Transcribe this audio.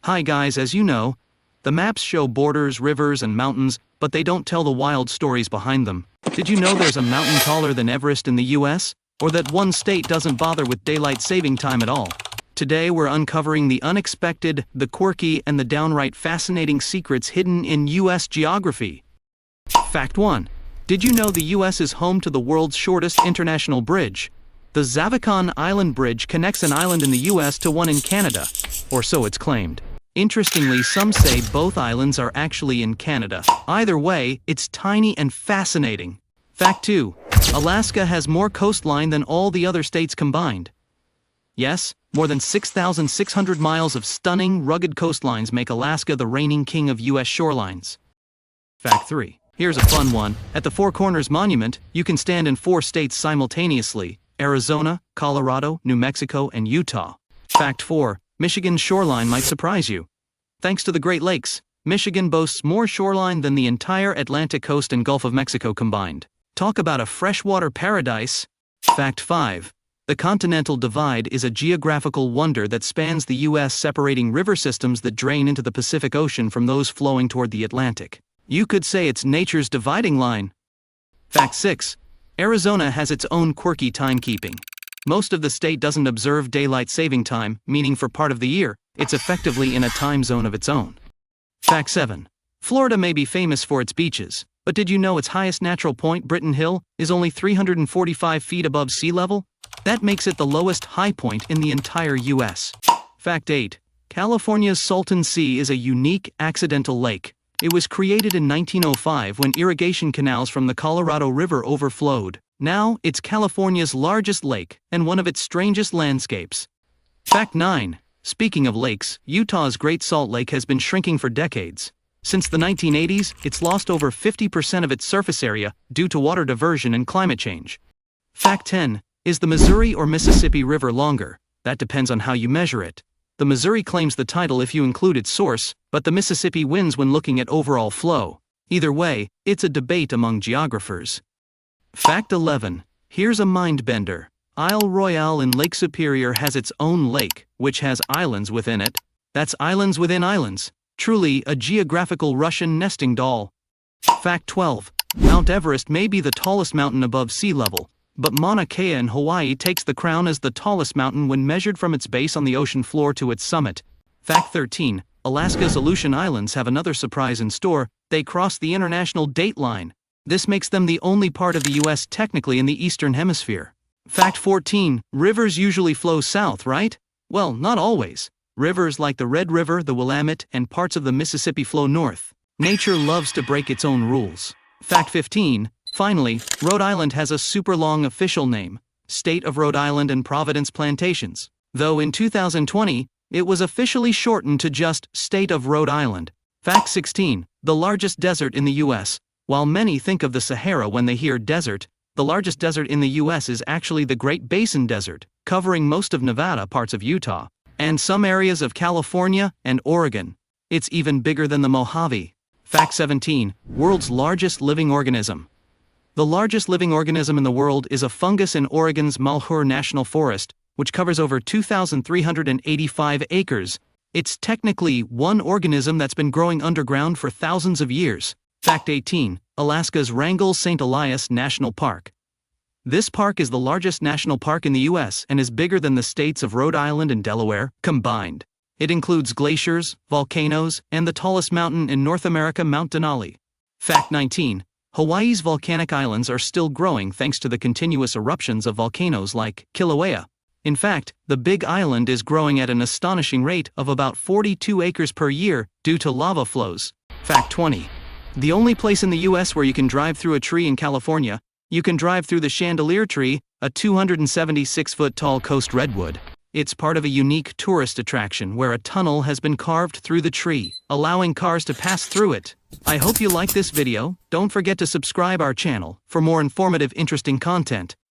Hi guys, as you know, the maps show borders, rivers, and mountains, but they don't tell the wild stories behind them. Did you know there's a mountain taller than Everest in the US? Or that one state doesn't bother with daylight saving time at all? Today we're uncovering the unexpected, the quirky, and the downright fascinating secrets hidden in US geography. Fact 1. Did you know the US is home to the world's shortest international bridge? The Zavican Island Bridge connects an island in the US to one in Canada, or so it's claimed. Interestingly, some say both islands are actually in Canada. Either way, it's tiny and fascinating. Fact 2. Alaska has more coastline than all the other states combined. Yes, more than 6,600 miles of stunning, rugged coastlines make Alaska the reigning king of US shorelines. Fact 3. Here's a fun one. At the Four Corners Monument, you can stand in 4 states simultaneously: Arizona, Colorado, New Mexico, and Utah. Fact 4. Michigan's shoreline might surprise you. Thanks to the Great Lakes, Michigan boasts more shoreline than the entire Atlantic coast and Gulf of Mexico combined. Talk about a freshwater paradise. Fact 5. The Continental Divide is a geographical wonder that spans the U.S., separating river systems that drain into the Pacific Ocean from those flowing toward the Atlantic. You could say it's nature's dividing line. Fact 6. Arizona has its own quirky timekeeping. Most of the state doesn't observe daylight saving time, meaning for part of the year, it's effectively in a time zone of its own. Fact 7. Florida may be famous for its beaches, but did you know its highest natural point, Britton Hill, is only 345 feet above sea level? That makes it the lowest high point in the entire U.S. Fact 8. California's Salton Sea is a unique, accidental lake. It was created in 1905 when irrigation canals from the Colorado River overflowed. Now, it's California's largest lake, and one of its strangest landscapes. Fact 9. Speaking of lakes, Utah's Great Salt Lake has been shrinking for decades. Since the 1980s, it's lost over 50% of its surface area due to water diversion and climate change. Fact 10. Is the Missouri or Mississippi River longer? That depends on how you measure it. The Missouri claims the title if you include its source, but the Mississippi wins when looking at overall flow. Either way, it's a debate among geographers. Fact 11. Here's a mind-bender. Isle Royale in Lake Superior has its own lake, which has islands within it. That's islands within islands. Truly a geographical Russian nesting doll. Fact 12. Mount Everest may be the tallest mountain above sea level, but Mauna Kea in Hawaii takes the crown as the tallest mountain when measured from its base on the ocean floor to its summit. Fact 13. Alaska's Aleutian Islands have another surprise in store. They cross the international date line. This makes them the only part of the U.S. technically in the Eastern Hemisphere. Fact 14. Rivers usually flow south, right? Well, not always. Rivers like the Red River, the Willamette, and parts of the Mississippi flow north. Nature loves to break its own rules. Fact 15. Finally, Rhode Island has a super long official name: State of Rhode Island and Providence Plantations. Though in 2020, it was officially shortened to just State of Rhode Island. Fact 16. The largest desert in the U.S. While many think of the Sahara when they hear desert, the largest desert in the U.S. is actually the Great Basin Desert, covering most of Nevada, parts of Utah, and some areas of California and Oregon. It's even bigger than the Mojave. Fact 17. World's largest living organism. The largest living organism in the world is a fungus in Oregon's Malheur National Forest, which covers over 2,385 acres. It's technically one organism that's been growing underground for thousands of years. Fact 18. Alaska's Wrangell St. Elias National Park. This park is the largest national park in the U.S. and is bigger than the states of Rhode Island and Delaware combined. It includes glaciers, volcanoes, and the tallest mountain in North America, Mount Denali. Fact 19. Hawaii's volcanic islands are still growing thanks to the continuous eruptions of volcanoes like Kilauea. In fact, the Big Island is growing at an astonishing rate of about 42 acres per year due to lava flows. Fact 20. The only place in the U.S. where you can drive through a tree in California, you can drive through the chandelier tree, a 276-foot-tall coast redwood. It's part of a unique tourist attraction where a tunnel has been carved through the tree, allowing cars to pass through it. I hope you like this video. Don't forget to subscribe our channel for more informative, interesting content.